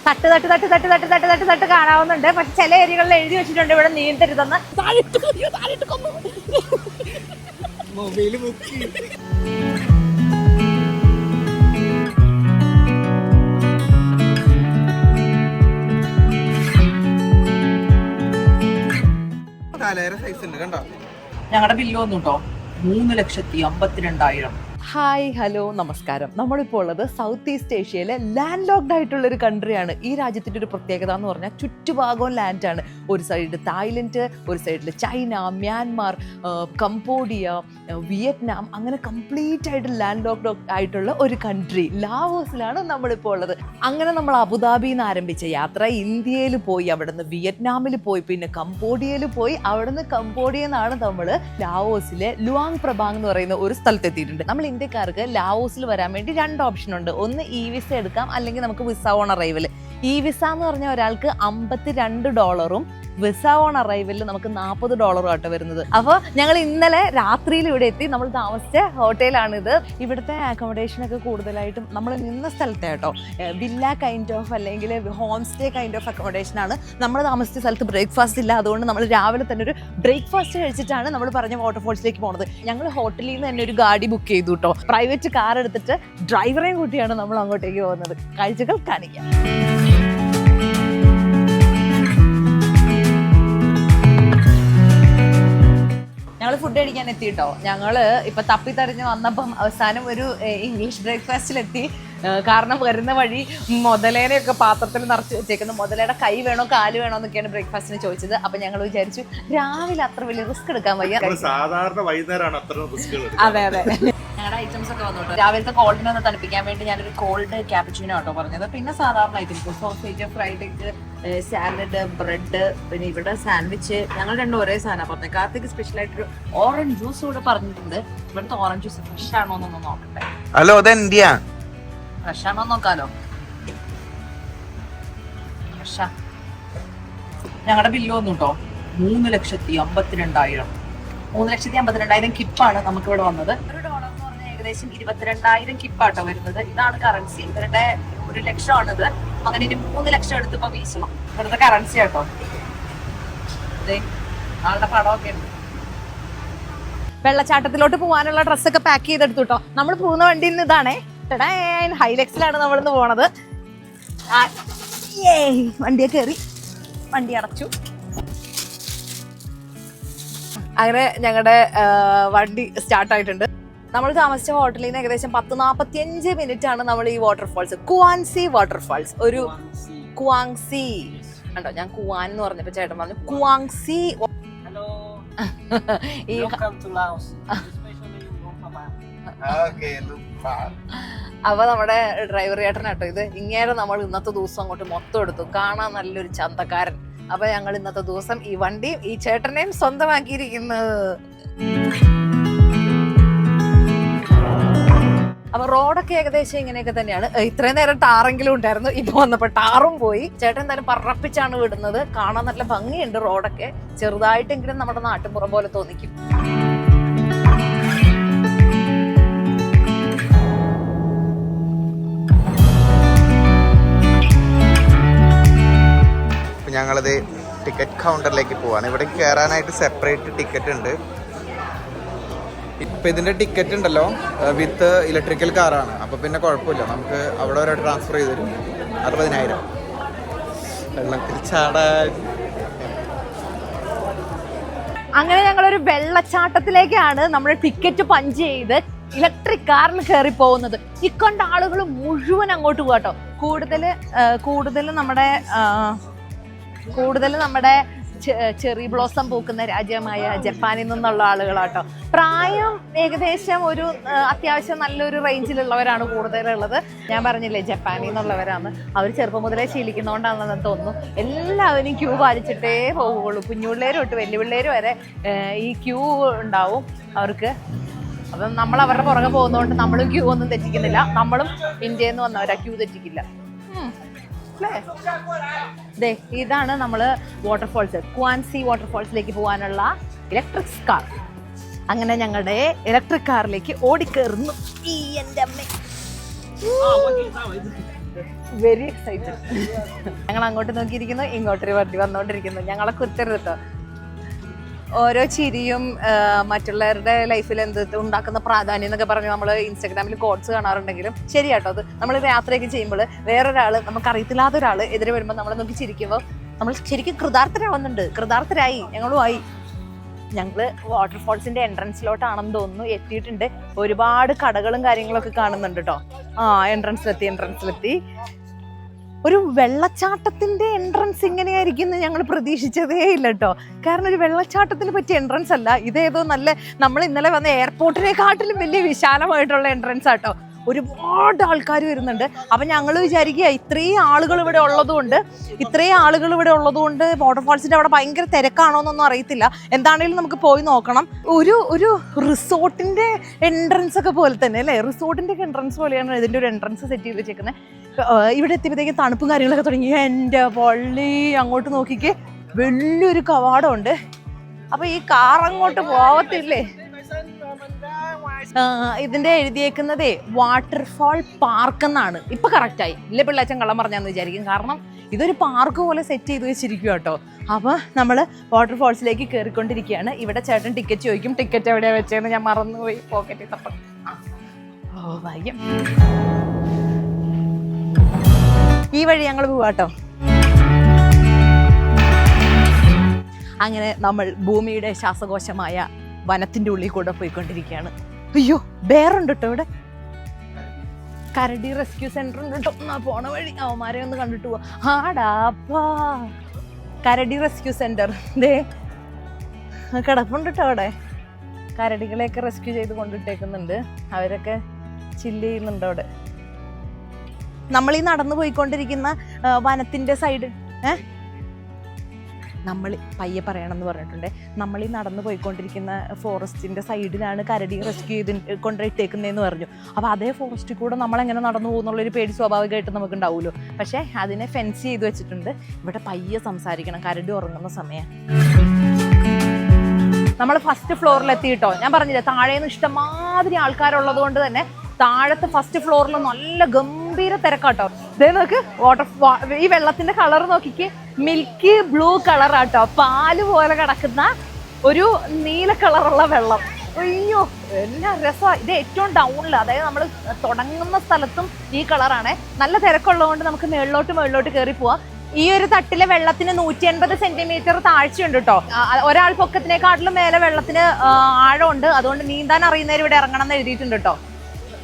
തട്ട് തട്ട് തട്ട് തട്ട് തട്ട് തട്ട് തട്ട് തട്ട് കാണാവുന്നുണ്ട്. പക്ഷെ ചില ഏരിയകളിൽ എഴുതി വെച്ചിട്ടുണ്ട് ഇവിടെ നീന്തരുതെന്ന്. ഞങ്ങളുടെ ബില്ല് വന്നു കേട്ടോ, 3,52,000. ഹായ് ഹലോ നമസ്കാരം. നമ്മളിപ്പോൾ ഉള്ളത് സൗത്ത് ഈസ്റ്റ് ഏഷ്യയിലെ ലാൻഡ് ലോക്ക്ഡ് ആയിട്ടുള്ള ഒരു കൺട്രിയാണ്. ഈ രാജ്യത്തിൻ്റെ ഒരു പ്രത്യേകത എന്ന് പറഞ്ഞാൽ ചുറ്റുഭാഗവും ലാൻഡാണ്. ഒരു സൈഡ് തായ്ലൻഡ്, ഒരു സൈഡിൽ ചൈന, മ്യാൻമാർ, കംബോഡിയ, വിയറ്റ്നാം, അങ്ങനെ കംപ്ലീറ്റ് ആയിട്ട് ലാൻഡ് ലോക്ക്ഡ് ആയിട്ടുള്ള ഒരു കൺട്രി ലാവോസിലാണ് നമ്മളിപ്പോൾ ഉള്ളത്. അങ്ങനെ നമ്മൾ അബുദാബിയിൽ നിന്ന് ആരംഭിച്ച യാത്ര ഇന്ത്യയിൽ പോയി, അവിടെ നിന്ന് വിയറ്റ്നാമിൽ പോയി, പിന്നെ കംബോഡിയയിൽ പോയി, അവിടെ നിന്ന് കംബോഡിയയിൽ നിന്നാണ് നമ്മൾ ലാവോസിലെ ലുവാങ് പ്രബാങ് എന്ന് പറയുന്ന ഒരു സ്ഥലത്തെത്തിയിട്ടുണ്ട്. നമ്മൾ ഇന്ത്യക്കാർക്ക് ലാവോസിൽ വരാൻ വേണ്ടി 2 ഓപ്ഷൻ ഉണ്ട്. ഒന്ന് ഇ വിസ എടുക്കാം, അല്ലെങ്കിൽ നമുക്ക് visa on arrival. E visa എന്ന് പറഞ്ഞാൽ ഒരാൾക്ക് $52, വിസ ഓൺ അറൈവലിൽ നമുക്ക് $40 ആട്ടോ വരുന്നത്. അപ്പോൾ ഞങ്ങൾ ഇന്നലെ രാത്രിയിൽ ഇവിടെ എത്തി. നമ്മൾ താമസിച്ച ഹോട്ടലാണിത്. ഇവിടുത്തെ അക്കോമഡേഷൻ ഒക്കെ കൂടുതലായിട്ടും നമ്മൾ നിന്ന സ്ഥലത്തെ കേട്ടോ വില്ല കൈൻഡ് ഓഫ് അല്ലെങ്കിൽ home stay kind of accommodation ആണ്. നമ്മൾ താമസിച്ച സ്ഥലത്ത് ബ്രേക്ക്ഫാസ്റ്റ് ഇല്ല, അതുകൊണ്ട് നമ്മൾ രാവിലെ തന്നെ ഒരു ബ്രേക്ക്ഫാസ്റ്റ് കഴിച്ചിട്ടാണ് നമ്മൾ പറഞ്ഞ വാട്ടർഫോൾസിലേക്ക് പോകുന്നത്. ഞങ്ങൾ ഹോട്ടലിൽ നിന്ന് തന്നെ ഒരു ഗാഡി ബുക്ക് ചെയ്തു കേട്ടോ. പ്രൈവറ്റ് കാർ എടുത്തിട്ട് ഡ്രൈവറെയും കൂട്ടിയാണ് നമ്മൾ അങ്ങോട്ടേക്ക് പോകുന്നത്. കാഴ്ചകൾ കാണിക്കാം. ഞങ്ങൾ ഫുഡ് കഴിക്കാൻ എത്തിയിട്ടോ. ഞങ്ങള് ഇപ്പൊ തപ്പിത്തറിഞ്ഞ് വന്നപ്പം അവസാനം ഒരു ഇംഗ്ലീഷ് ബ്രേക്ക്ഫാസ്റ്റിലെത്തി. കാരണം വരുന്ന വഴി മുതലേനെയൊക്കെ പാത്രത്തിൽ നിറച്ച് വെച്ചേക്കുന്നു. മുതലയുടെ കൈ വേണോ കാല് വേണോ എന്നൊക്കെയാണ് ബ്രേക്ക്ഫാസ്റ്റിന് ചോദിച്ചത്. അപ്പൊ ഞങ്ങൾ വിചാരിച്ചു രാവിലെ അത്ര വലിയ റിസ്ക് എടുക്കാൻ വയ്യ, സാധാരണ വൈകുന്നേരമാണ് അത്ര റിസ്ക്. അതെ അതെ. ഞങ്ങളുടെ ഐറ്റംസ് ഒക്കെ വന്നു. രാവിലത്തെ കോൾഡിനെ ഒന്ന് തണുപ്പിക്കാൻ വേണ്ടി ഞാനൊരു കോൾഡ് ക്യാപ്പുച്ചിനോ ആട്ടോ പറഞ്ഞത്. പിന്നെ സാധാരണ items sausage, fried egg, salad, bread, പിന്നെ ഇവിടെ സാൻഡ്വിച്ച്. ഞങ്ങൾ രണ്ടും ഒരേ സാധനം പറഞ്ഞത്. കാർത്തിക് സ്പെഷ്യൽ ആയിട്ടൊരു ഓറഞ്ച് ജ്യൂസ് കൂടെ പറഞ്ഞിട്ടുണ്ട്. ഇവിടുത്തെ ഓറഞ്ച് ജ്യൂസ് ഫ്രഷ് ആണോ എന്നൊന്ന് നോക്കട്ടെ. ഹലോ, അതെന്ത്യ ഫ്രഷ് ആണോ നോക്കാലോ. ഫ്രഷാ. ഞങ്ങളുടെ ബില്ല് വന്നു കേട്ടോ, 3,52,000. 3,52,000 കിപ്പാണ് നമുക്ക് ഇവിടെ വന്നത്. $1 എന്ന് പറഞ്ഞാൽ ഏകദേശം 22,000 കിപ്പാട്ടോ വരുന്നത്. ഇതാണ് കറൻസി. ഇവരുടെ 1,00,000ആണിത്. അങ്ങനെ ഇനി 3,00,000 എടുത്ത് ഇപ്പൊ വീശണം. ഇവിടുത്തെ കറൻസി ആട്ടോ. ആളുടെ പടമൊക്കെ ഉണ്ട്. വെള്ളച്ചാട്ടത്തിലോട്ട് പോകാനുള്ള ഡ്രസ്സൊക്കെ പാക്ക് ചെയ്തെടുത്തു കേട്ടോ. നമ്മൾ പോകുന്ന വണ്ടിയിൽ നിന്ന് ഇതാണേ, ഹൈലെക്സിലാണ് നമ്മളിന്ന് പോണത്. വണ്ടിയെ കയറി, വണ്ടി അടച്ചു. അങ്ങനെ ഞങ്ങളുടെ വണ്ടി സ്റ്റാർട്ടായിട്ടുണ്ട്. നമ്മൾ താമസിച്ച ഹോട്ടലിൽ നിന്ന് ഏകദേശം 10-45 മിനിറ്റ് ആണ് നമ്മൾ ഈ വാട്ടർഫാൾസ്, കുവാൻസി വാട്ടർഫാൾസ്. ഒരു കുവാങ്സി കണ്ടോ, ഞാൻ കുവാൻ എന്ന് പറഞ്ഞപ്പോ ചേട്ടൻ പറഞ്ഞു കുവാങ്സി. അപ്പൊ നമ്മുടെ ഡ്രൈവർ ചേട്ടനാട്ടോ ഇത്. ഇങ്ങേരെ നമ്മൾ ഇന്നത്തെ ദിവസം അങ്ങോട്ട് മൊത്തം എടുത്തു. കാണാൻ നല്ലൊരു ചന്തക്കാരൻ. അപ്പൊ ഞങ്ങൾ ഇന്നത്തെ ദിവസം ഈ വണ്ടിയും ഈ ചേട്ടനെയും സ്വന്തമാക്കിയിരിക്കുന്നത്. അപ്പൊ റോഡൊക്കെ ഏകദേശം ഇങ്ങനെയൊക്കെ തന്നെയാണ്. ഇത്രയും നേരം ടാറെങ്കിലും ഉണ്ടായിരുന്നു, ഇപ്പൊ വന്നപ്പോ ടാറും പോയി. ചേട്ടൻ എന്തായാലും പറപ്പിച്ചാണ് വിടുന്നത്. കാണാൻ നല്ല ഭംഗിയുണ്ട് റോഡൊക്കെ. ചെറുതായിട്ടെങ്കിലും നമ്മുടെ നാട്ടുപുറം പോലെ തോന്നിക്കും. ഞങ്ങളത് ടിക്കറ്റ് കൗണ്ടറിലേക്ക് പോവാണ്. ഇവിടെ കയറാനായിട്ട് സെപ്പറേറ്റ് ടിക്കറ്റ് ഉണ്ട്. ഇപ്പം ഇതിൻ്റെ ടിക്കറ്റ് ഉണ്ടല്ലോ വിത്ത് ഇലക്ട്രിക്കൽ കാറാണ്. അപ്പോൾ പിന്നെ കുഴപ്പമില്ല, നമുക്ക് അവിടെ വരെ ട്രാൻസ്ഫർ ചെയ്ത് തരും. 60,000 വെള്ളത്തിൽ ചാടാൻ. അങ്ങനെ ഞങ്ങളൊരു വെള്ളച്ചാട്ടത്തിലേക്കാണ് നമ്മുടെ ടിക്കറ്റ് പഞ്ച് ചെയ്ത് ഇലക്ട്രിക് കാറിൽ കയറി പോകുന്നത്. ഇക്കൊണ്ട ആളുകൾ മുഴുവൻ അങ്ങോട്ട് പോകാട്ടോ. കൂടുതൽ നമ്മുടെ ചെറി ബ്ലോസം പൂക്കുന്ന രാജ്യമായ ജപ്പാനിൽ നിന്നുള്ള ആളുകളാട്ടോ. പ്രായം ഏകദേശം ഒരു അത്യാവശ്യം നല്ലൊരു റേഞ്ചിലുള്ളവരാണ് കൂടുതലുള്ളത്. ഞാൻ പറഞ്ഞില്ലേ ജപ്പാനിൽ നിന്നുള്ളവരാണ്. അവർ ചെറുപ്പം മുതലേ ശീലിക്കുന്നതുകൊണ്ടാണെന്ന് തോന്നുന്നു. എല്ലാവരും ക്യൂ പാലിച്ചിട്ടേ പോവുകയുള്ളൂ. കുഞ്ഞുപിള്ളേർ തൊട്ട് വലിയ പിള്ളേർ വരെ ഈ ക്യൂ ഉണ്ടാവും അവർക്ക്. അപ്പം നമ്മൾ അവരുടെ പുറകെ പോകുന്നതുകൊണ്ട് നമ്മളും ക്യൂ ഒന്നും തെറ്റിക്കുന്നില്ല. നമ്മളും ഇന്ത്യയിൽ നിന്ന് വന്നവരാ, ക്യൂ തെറ്റിക്കില്ല. ഇതാണ് നമ്മള് വാട്ടർഫോൾസ്, കുവാൻസി വാട്ടർഫോൾസിലേക്ക് പോകാനുള്ള ഇലക്ട്രിക് കാർ. അങ്ങനെ ഞങ്ങളുടെ ഇലക്ട്രിക് കാറിലേക്ക് ഓടിക്കേറുന്നു. ഈ എന്റെ അമ്മ വെരി എക്സൈറ്റഡ്. ഞങ്ങൾ അങ്ങോട്ട് നോക്കിയിരിക്കുന്നു, ഇങ്ങോട്ടൊരു വണ്ടി വന്നുകൊണ്ടിരിക്കുന്നു. ഞങ്ങളെ കുറ്റരുത് കേട്ടോ. ഓരോ ചിരിയും മറ്റുള്ളവരുടെ ലൈഫിൽ എന്ത് ഉണ്ടാക്കുന്ന പ്രാധാന്യം എന്നൊക്കെ പറഞ്ഞ് നമ്മൾ ഇൻസ്റ്റാഗ്രാമിൽ കോട്സ് കാണാറുണ്ടെങ്കിലും ശരിയാട്ടോ. അത് നമ്മൾ യാത്രയൊക്കെ ചെയ്യുമ്പോൾ വേറൊരാൾ, നമുക്ക് അറിയത്തില്ലാത്ത ഒരാൾ എതിരെ വരുമ്പോൾ നമ്മളെ നോക്കി ചിരിക്കുമ്പോൾ നമ്മൾ ശരിക്കും കൃതാർത്ഥരായി. ഞങ്ങളുമായി. ഞങ്ങൾ വാട്ടർഫോൾസിന്റെ എൻട്രൻസിലോട്ടാണെന്ന് തോന്നുന്നു എത്തിയിട്ടുണ്ട്. ഒരുപാട് കടകളും കാര്യങ്ങളൊക്കെ കാണുന്നുണ്ട് കേട്ടോ. എൻട്രൻസിലെത്തി. ഒരു വെള്ളച്ചാട്ടത്തിന്റെ എൻട്രൻസ് ഇങ്ങനെയായിരിക്കും ഞങ്ങൾ പ്രതീക്ഷിച്ചതേ ഇല്ല കേട്ടോ. കാരണം ഒരു വെള്ളച്ചാട്ടത്തിന് പറ്റിയ എൻട്രൻസ് അല്ല, ഇതേതോ നല്ല നമ്മൾ ഇന്നലെ വന്ന എയർപോർട്ടിനെക്കാട്ടിലും വലിയ വിശാലമായിട്ടുള്ള എൻട്രൻസ് ആട്ടോ. ഒരുപാട് ആൾക്കാർ വരുന്നുണ്ട്. അപ്പം ഞങ്ങൾ വിചാരിക്കുക ഇത്രയും ആളുകൾ ഇവിടെ ഉള്ളതുകൊണ്ട് വാട്ടർഫാൾസിന്റെ അവിടെ ഭയങ്കര തിരക്കാണോ എന്നൊന്നും അറിയത്തില്ല. എന്താണെങ്കിലും നമുക്ക് പോയി നോക്കണം. ഒരു റിസോർട്ടിന്റെ എൻട്രൻസ് ഒക്കെ പോലെ തന്നെ അല്ലേ, റിസോർട്ടിന്റെ ഒക്കെ എൻട്രൻസ് പോലെയാണ് ഇതിന്റെ ഒരു എൻട്രൻസ് സെറ്റ് ചെയ്ത് വെച്ചേക്കുന്നത്. ഇവിടെ എത്തിയപ്പോഴത്തേക്കും തണുപ്പും കാര്യങ്ങളൊക്കെ തുടങ്ങി. എൻ്റെ പള്ളി, അങ്ങോട്ട് നോക്കിക്കേ, വലിയൊരു കവാടമുണ്ട്. അപ്പൊ ഈ കാർ അങ്ങോട്ട് പോവത്തില്ലേ? ഇതിന്റെ എഴുതിയേക്കുന്നതേ വാട്ടർഫാൾ പാർക്ക് എന്നാണ്. ഇപ്പൊ കറക്റ്റായി ഇല്ലേ? പിള്ളേച്ചൻ കള്ളം പറഞ്ഞാന്ന് വിചാരിക്കും. കാരണം ഇതൊരു പാർക്ക് പോലെ സെറ്റ് ചെയ്ത് വെച്ചിരിക്കും കേട്ടോ. അപ്പൊ നമ്മള് വാട്ടർഫാൾസിലേക്ക് കയറിക്കൊണ്ടിരിക്കുകയാണ്. ഇവിടെ ചേട്ടൻ ടിക്കറ്റ് ചോദിക്കും. ടിക്കറ്റ് എവിടെയാ വെച്ചതെന്ന് ഞാൻ മറന്നുപോയി, പോക്കറ്റിൽ തപ്പം. ഓ ഭാഗ്യം. ഈ വഴി ഞങ്ങൾ പോവാട്ടോ. അങ്ങനെ നമ്മൾ ഭൂമിയുടെ ശ്വാസകോശമായ വനത്തിന്റെ ഉള്ളിൽ കൂടെ പോയിക്കൊണ്ടിരിക്കുകയാണ്. അയ്യോ, ബേറുണ്ട് കേട്ടോ ഇവിടെ. കരടി റെസ്ക്യൂ സെന്റർ ഉണ്ട് കേട്ടോ. പോണ വഴി അവന്മാരെ ഒന്ന് കണ്ടിട്ട് പോവാ. ആടാപ്പാ, കരടി റെസ്ക്യൂ സെന്റർ ദേ കിടപ്പുണ്ട് കേട്ടോ അവിടെ. കരടികളെയൊക്കെ റെസ്ക്യൂ ചെയ്ത് കൊണ്ടിട്ടേക്കുന്നുണ്ട്. അവരൊക്കെ ചില്ല് ചെയ്യുന്നുണ്ട് അവിടെ. നമ്മൾ ഈ നടന്നു പോയിക്കൊണ്ടിരിക്കുന്ന വനത്തിന്റെ സൈഡ് നമ്മൾ പയ്യെ പറയണമെന്ന് പറഞ്ഞിട്ടുണ്ട്. നമ്മൾ ഈ നടന്നു പോയിക്കൊണ്ടിരിക്കുന്ന ഫോറസ്റ്റിന്റെ സൈഡിലാണ് കരടി റെസ്ക്യൂ ചെയ്ത് കൊണ്ടിട്ടേക്കുന്നതെന്ന് പറഞ്ഞു. അപ്പോൾ അതേ ഫോറസ്റ്റിൽ കൂടെ നമ്മളെങ്ങനെ നടന്നു പോകുന്നുള്ളൊരു പേടി സ്വാഭാവികമായിട്ട് നമുക്ക് ഉണ്ടാവുമല്ലോ. പക്ഷേ അതിനെ ഫെൻസ് ചെയ്ത് വെച്ചിട്ടുണ്ട്. ഇവിടെ പയ്യെ സംസാരിക്കണം, കരടി ഉറങ്ങുന്ന സമയം. നമ്മൾ ഫസ്റ്റ് ഫ്ലോറിലെത്തി കേട്ടോ. ഞാൻ പറഞ്ഞില്ലേ, താഴേന്ന് ഇഷ്ടംമാതിരി ആൾക്കാരുള്ളത് കൊണ്ട് തന്നെ താഴത്തെ ഫസ്റ്റ് ഫ്ലോറിൽ നല്ല ഗംഭീര തിരക്കാട്ടോ. ഇതേ നോക്ക്, ഈ വെള്ളത്തിന്റെ കളർ നോക്കിക്ക്, മിൽക്കി ബ്ലൂ കളറാട്ടോ. പാല് പോലെ കിടക്കുന്ന ഒരു നീല കളറുള്ള വെള്ളം. അയ്യോ, എല്ലാ രസമാണ്. ഇത് ഏറ്റവും ഡൗണിൽ, അതായത് നമ്മൾ തുടങ്ങുന്ന സ്ഥലത്തും ഈ കളറാണ്. നല്ല തിരക്കുള്ളതുകൊണ്ട് നമുക്ക് മേളിലോട്ട് കയറി പോവാം. ഈ ഒരു തട്ടിലെ വെള്ളത്തിന് 150 സെന്റിമീറ്റർ താഴ്ചയുണ്ട് കേട്ടോ. ഒരാൾ പൊക്കത്തിനെക്കാട്ടിലും മേലെ വെള്ളത്തിന് ആഴമുണ്ട്. അതുകൊണ്ട് നീന്താൻ അറിയുന്നവർ ഇവിടെ ഇറങ്ങണം എന്ന് എഴുതിയിട്ടുണ്ട് കേട്ടോ.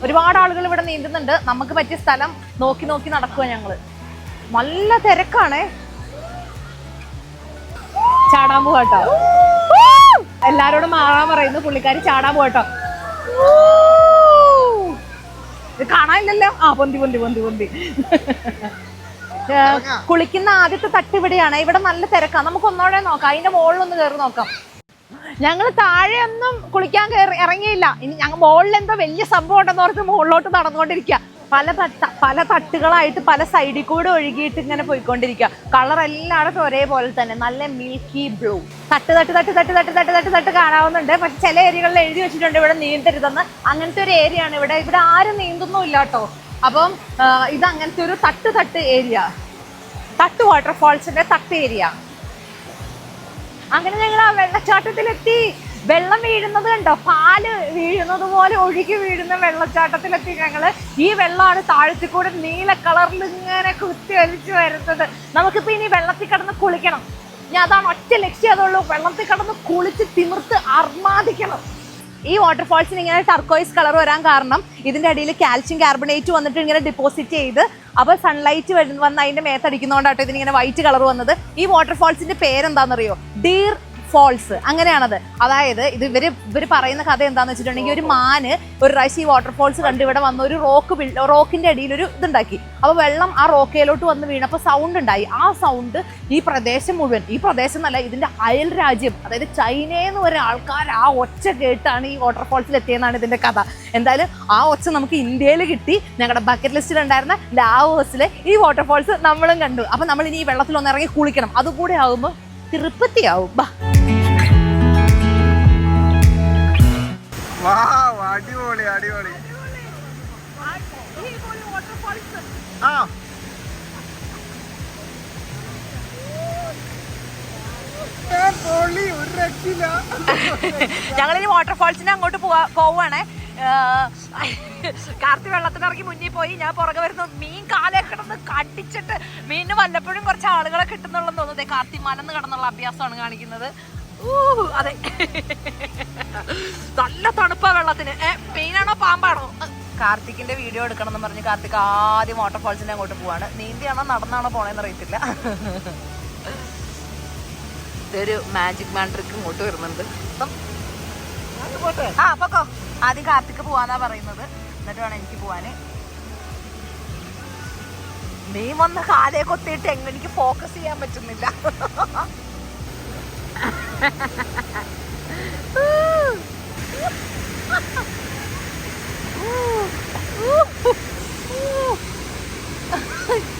ഒരുപാട് ആളുകൾ ഇവിടെ നീന്തുന്നുണ്ട്. നമുക്ക് പറ്റിയ സ്ഥലം നോക്കി നടക്കുക ഞങ്ങള്. നല്ല തിരക്കാണേ. ചാടാൻ പോവാട്ടോ. എല്ലാരോടും മാറാൻ പറയുന്നു. പുള്ളിക്കാരി ചാടാൻ പോവാട്ടോ. ഇത് കാണാനില്ലല്ലോ. പൊന്തി കുളിക്കുന്ന ആദ്യത്തെ തട്ട് ഇവിടെയാണ്. ഇവിടെ നല്ല തിരക്കാണ്. നമുക്ക് ഒന്നോടെ നോക്കാം. അതിന്റെ മുകളിലൊന്ന് കയറി നോക്കാം. ഞങ്ങൾ താഴെ ഒന്നും കുളിക്കാൻ ഇറങ്ങിയില്ല. ഇനി ഞങ്ങൾ മുകളിൽ എന്തോ വലിയ സംഭവം ഉണ്ടെന്ന് ഓർത്ത് മുകളിലോട്ട് നടന്നുകൊണ്ടിരിക്കുക. പല തട്ടുകളായിട്ട് പല സൈഡിൽ കൂടെ ഒഴുകിയിട്ട് ഇങ്ങനെ പോയിക്കൊണ്ടിരിക്കുക. കളർ എല്ലായിടത്തും ഒരേപോലെ തന്നെ, നല്ല മിൽക്കി ബ്ലൂ. തട്ട് കാണാവുന്നുണ്ട്. പക്ഷെ ചില ഏരിയകളിൽ എഴുതി വെച്ചിട്ടുണ്ട് ഇവിടെ നീന്തരുതെന്ന്. അങ്ങനത്തെ ഒരു ഏരിയ ആണ് ഇവിടെ. ഇവിടെ ആരും നീന്തുന്നില്ല കേട്ടോ. അപ്പം ഇത് അങ്ങനത്തെ ഒരു തട്ട് ഏരിയ, തട്ട് വാട്ടർഫാൾസിന്റെ തട്ട് ഏരിയ. അങ്ങനെ ഞങ്ങൾ ആ വെള്ളച്ചാട്ടത്തിലെത്തി. വെള്ളം വീഴുന്നത് കണ്ടോ? പാല് വീഴുന്നത് പോലെ ഒഴുകി വീഴുന്ന വെള്ളച്ചാട്ടത്തിലെത്തി ഞങ്ങള്. ഈ വെള്ളമാണ് താഴത്തിൽ കൂടെ നീല കളറിൽ ഇങ്ങനെ കുത്തി വലിച്ചു വരുന്നത്. നമുക്കിപ്പോ ഇനി വെള്ളത്തിൽ കിടന്ന് കുളിക്കണം. ഞാൻ അതാണ് ഒറ്റ ലക്ഷ്യം, അതുള്ളൂ. വെള്ളത്തിൽ കിടന്ന് കുളിച്ച് തിമിർത്ത് അർമാദിക്കണം. ഈ വാട്ടർഫാൾസിന് ഇങ്ങനെ ടർക്കോയിസ് കളർ വരാൻ കാരണം ഇതിന്റെ അടിയിൽ കാൽഷ്യം കാർബണേറ്റ് വന്നിട്ട് ഇങ്ങനെ ഡെപ്പോസിറ്റ് ചെയ്ത് അപ്പോൾ സൺലൈറ്റ് വന്ന് അതിന്റെ മേത്തടിക്കുന്നതുകൊണ്ടാട്ടോ ഇതിനിങ്ങനെ വൈറ്റ് കളർ വന്നത്. ഈ വാട്ടർഫാൾസിന്റെ പേരെന്താണെന്നറിയോ? Deer false, അങ്ങനെയാണത്. അതായത് ഇത് ഇവര് പറയുന്ന കഥ എന്താന്ന് വെച്ചിട്ടുണ്ടെങ്കിൽ, ഒരു മാന് ഒരു പ്രാവശ്യം ഈ വാട്ടർഫോൾസ് കണ്ട് ഇവിടെ വന്ന ഒരു റോക്കിന്റെ അടിയിൽ ഒരു ഇതുണ്ടാക്കി. അപ്പോൾ വെള്ളം ആ റോക്കയിലോട്ട് വന്ന് വീണപ്പോൾ സൗണ്ട് ഉണ്ടായി. ആ സൗണ്ട് ഈ പ്രദേശം മുഴുവൻ, ഈ പ്രദേശം എന്നല്ല ഇതിന്റെ അയൽ രാജ്യം, അതായത് ചൈനയിൽ നിന്ന് വരെ ആൾക്കാർ ആ ഒച്ച കേട്ടാണ് ഈ വാട്ടർഫോൾസിൽ എത്തിയെന്നാണ് ഇതിന്റെ കഥ. എന്തായാലും ആ ഒച്ച നമുക്ക് ഇന്ത്യയിൽ കിട്ടി. ഞങ്ങളുടെ ബക്കറ്റ് ലിസ്റ്റിൽ ഉണ്ടായിരുന്ന ലാവോസിലെ ഈ വാട്ടർഫോൾസ് നമ്മളും കണ്ടു. അപ്പൊ നമ്മൾ ഇനി ഈ വെള്ളത്തിൽ ഒന്ന് ഇറങ്ങി കുളിക്കണം. അതുകൂടെ ആകുമ്പോൾ തിരുപ്പതിയാവും. അടിപൊളി. ഞങ്ങളിനി വാട്ടർഫാൾസിന് അങ്ങോട്ട് പോവാണേ. കാർത്തി വെള്ളത്തിനിറങ്ങി മുന്നിൽ പോയി, ഞാൻ പുറകെ വരുന്നു. മീൻ കാലേ കിടന്ന് കടിച്ചിട്ട് മീനിന് വല്ലപ്പോഴും കുറച്ച് ആളുകളെ കിട്ടുന്നുള്ളെന്ന് തോന്നുന്നത്. കാർത്തി മലന്ന് കിടന്നുള്ള അഭ്യാസമാണ് കാണിക്കുന്നത്. അതെ, നല്ല തണുപ്പാ വെള്ളത്തിന്. മീനാണോ പാമ്പാണോ? കാർത്തിക്കിന്റെ വീഡിയോ എടുക്കണം എന്ന് പറഞ്ഞ് കാർത്തിക് ആദ്യം വാട്ടർഫാൾസിന്റെ അങ്ങോട്ട് പോവാണ്. നീന്തിയാണോ നടന്നാണോ പോണേന്ന് അറിയത്തില്ല. ഇതൊരു മാജിക് മാൻ ട്രിക്ക് ഇങ്ങോട്ട് വരുന്നുണ്ട്. ആ പൊക്കോ. ആദ്യം കാർത്തിക് പോവാന്നാ പറയുന്നത്, എന്നിട്ട് വേണം എനിക്ക് പോവാന്. മീൻ വന്ന് കാലേ കൊത്തിയിട്ട് എനിക്ക് ഫോക്കസ് ചെയ്യാൻ പറ്റുന്നില്ല.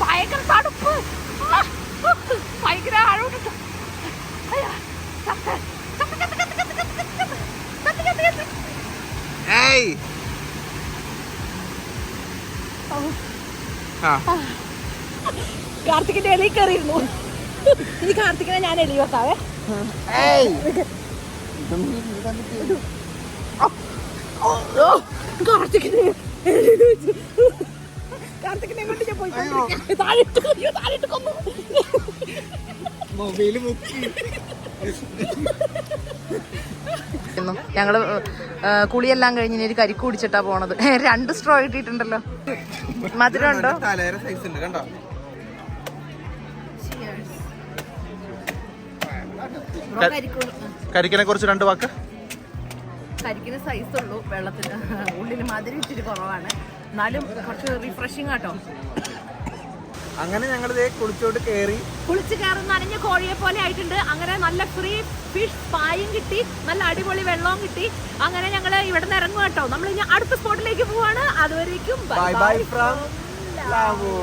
ഭയങ്കര തണുപ്പ്, ഭയങ്കര ആഴോട്ട്. കാർത്തികിന്റെ എലി കയറിയിരുന്നു. ഇനി കാർത്തികിനെ ഞാൻ എലി വെക്കാവേ. കാർത്തികിനെ കാർത്തികിനെ കൊണ്ട് ഞാൻ പോയി താഴെ കൊന്നു. മൊബൈല് മുക്കി. ഞങ്ങള് കുളിയെല്ലാം കഴിഞ്ഞ് ഒരു കരിക്ക് കുടിച്ചിട്ടാ പോണത്. 2 സ്ട്രോ ഇട്ടിട്ടുണ്ടല്ലോ. മധുരം ഉണ്ടോ? തലേരെ സൈസ് ഉണ്ട് കണ്ടോ. കരിക്കിനെ കുറിച്ച് 2 വാക്ക്. കരിക്കിന് സൈസ് ഉള്ളൂ, വെള്ളത്തിന് ഉള്ളിൽ മധുരം ഇച്ചിരി കുറവാണ്, എന്നാലും കുറച്ച് റിഫ്രഷിങ് ആട്ടോ. അങ്ങനെ ഞങ്ങൾ കുളിച്ചോട്ട് കുളിച്ച് കയറി നനഞ്ഞ കോഴിയെ പോലെ ആയിട്ടുണ്ട്. അങ്ങനെ നല്ല ഫ്രീ ഫിഷ് പായും കിട്ടി, നല്ല അടിപൊളി വെള്ളവും കിട്ടി. അങ്ങനെ ഞങ്ങൾ ഇവിടെ നിന്ന് ഇറങ്ങും കേട്ടോ. നമ്മൾ ഇനി അടുത്ത സ്പോട്ടിലേക്ക് പോവാണ്. അതുവരേക്കും ബൈ ബൈ ഫ്രം ലാവോ.